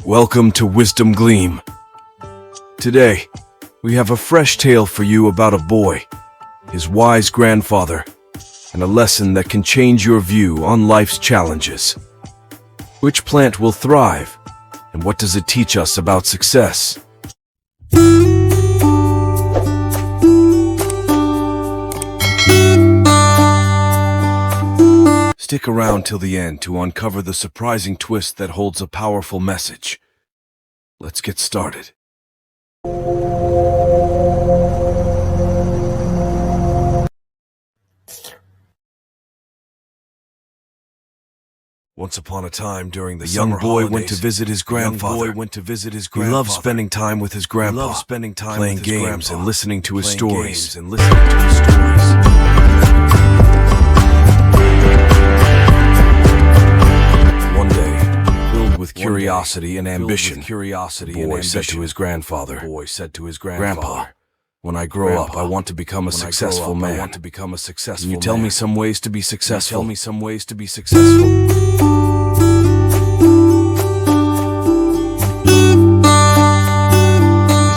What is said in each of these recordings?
Welcome to Wisdom Gleam. Today, we have a fresh tale for you about a boy, his wise grandfather, and a lesson that can change your view on life's challenges. Which plant will thrive, and what does it teach us about success? Stick around till the end to uncover the surprising twist that holds a powerful message. Let's get started. Once upon a time during the young boy went to visit his grandfather. He loved spending time with his grandpa, playing games and listening to his stories. One day, filled with curiosity and ambition, the boy said to his grandfather, "Grandpa, when I grow up, I want to become a successful man. Can you tell me some ways to be successful?" His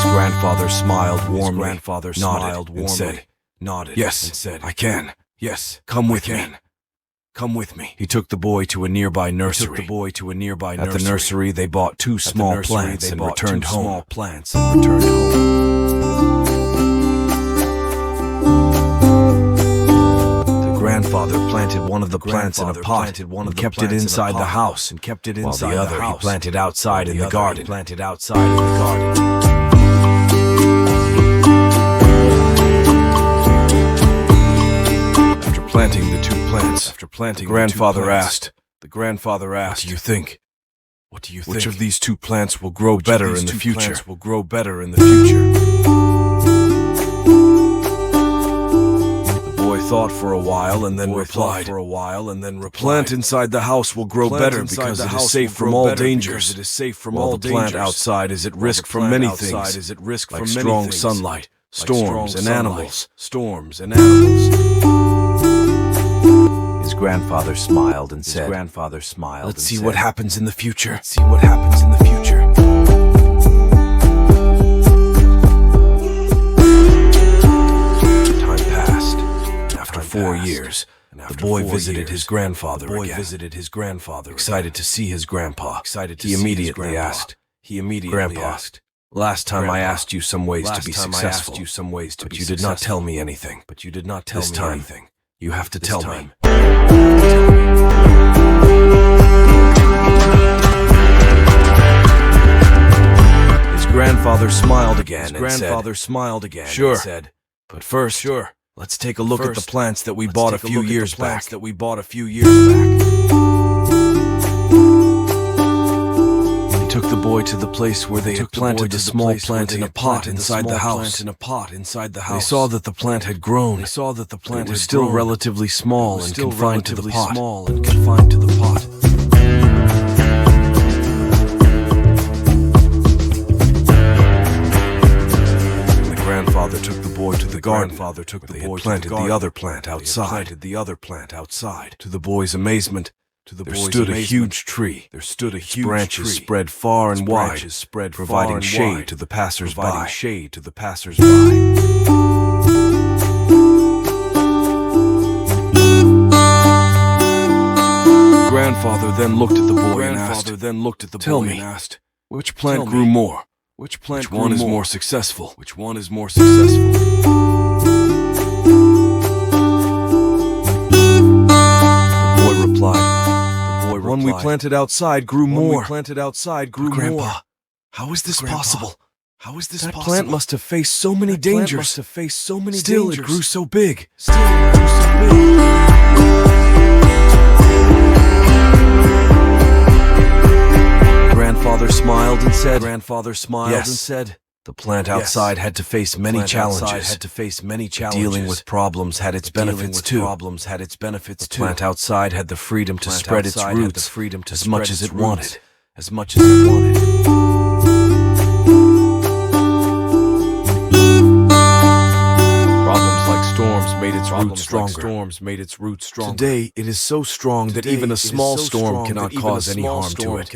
grandfather smiled warmly, nodded and said, "Yes, I can. Yes, come with me. Come with me." He took the boy to a nearby nursery. At the nursery, they bought two small plants and returned home. The grandfather planted one of the plants in a pot and kept it inside the house, while the other he planted outside in the garden. After planting the two plants, the grandfather asked, "What do you think? Which of these two plants will grow better in the future?" The boy thought for a while and then replied, "The plant inside the house will grow better because it is safe from all dangers, while the plant outside is at risk from many things, like strong sunlight, storms, and animals." His grandfather smiled and said, "Let's see what happens in the future." Time passed. After 4 years, the boy visited his grandfather again. Excited to see his grandpa, he immediately asked, "Grandpa, last time I asked you some ways to be successful, but you did not tell me anything. This time, you have to tell me." His grandfather smiled again and said, "Sure, but first, let's take a look at the plants that we bought a few years back." He took the boy to the place where they had planted the small plant in a pot inside the house. They saw that the plant had grown, but it was still relatively small and confined to the pot. The grandfather took the boy to the garden. They had planted the other plant outside. To the boy's amazement, there stood a huge tree. Its branches spread far and wide, providing shade to the passers-by. The grandfather then looked at the boy and asked, "Tell me, which plant grew more? Which one is more successful?" The boy replied, "The one we planted outside grew more." "Grandpa, how is this possible? That plant must have faced so many dangers. Still, it grew so big." Grandfather smiled and said, "Yes, the plant outside had to face many challenges. Dealing with problems had its benefits too. The plant outside had the freedom to spread its roots as much as it wanted. Problems like storms made its roots stronger. Today, it is so strong that even a small storm cannot cause any harm to it.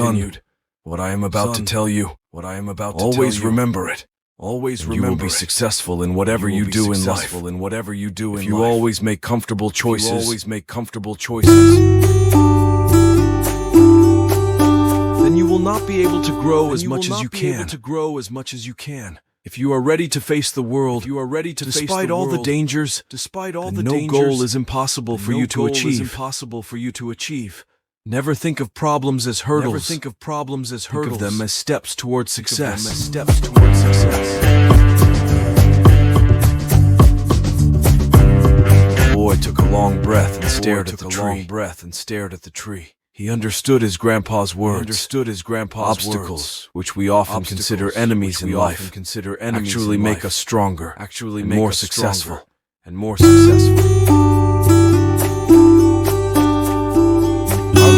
continued. What I am about to tell you, always remember it. Always remember, you will be successful in whatever you do in life. If you always make comfortable choices, then you will not be able to grow as much as you can. If you are ready to face the world, despite all the dangers, no goal is impossible for you to achieve. Never think of problems as hurdles. Think of them as steps towards success. The boy took a long breath and stared at the tree. He understood his grandpa's words. Obstacles, which we often consider enemies in life, actually make us stronger, and more successful.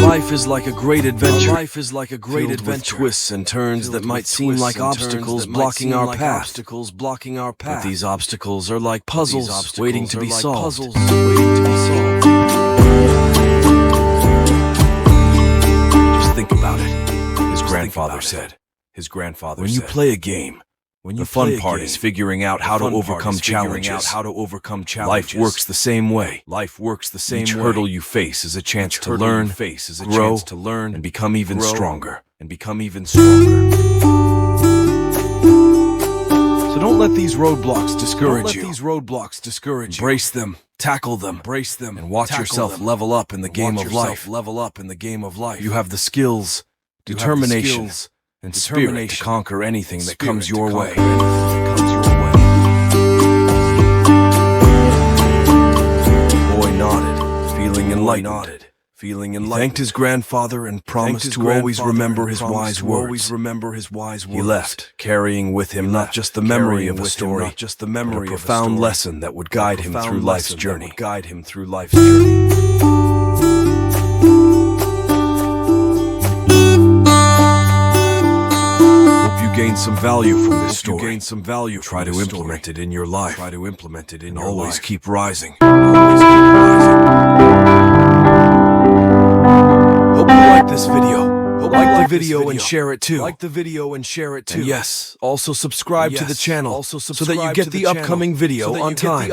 Life is like a great adventure, filled with twists and turns that might seem like obstacles blocking our path. But these obstacles are like puzzles waiting to be solved. Just think about it, his grandfather said. When you play a game, the fun part is figuring out how to overcome challenges. Life works the same way. Each hurdle you face is a chance to learn, grow, and become even stronger. So don't let these roadblocks discourage you. Embrace them, tackle them, and watch yourself level up in the game of life. You have the skills, determination, and spirit to conquer anything that comes your way. The boy nodded, feeling enlightened. He thanked his grandfather and promised to always remember his wise words. He left, carrying with him not just the memory of a story, but a profound lesson that would guide him through life's journey. Gain some value from this story. Try to implement it in your life. And always keep rising. Hope you like this video. Like the video and share it too. And yes, also subscribe to the channel so that you get the upcoming video on time.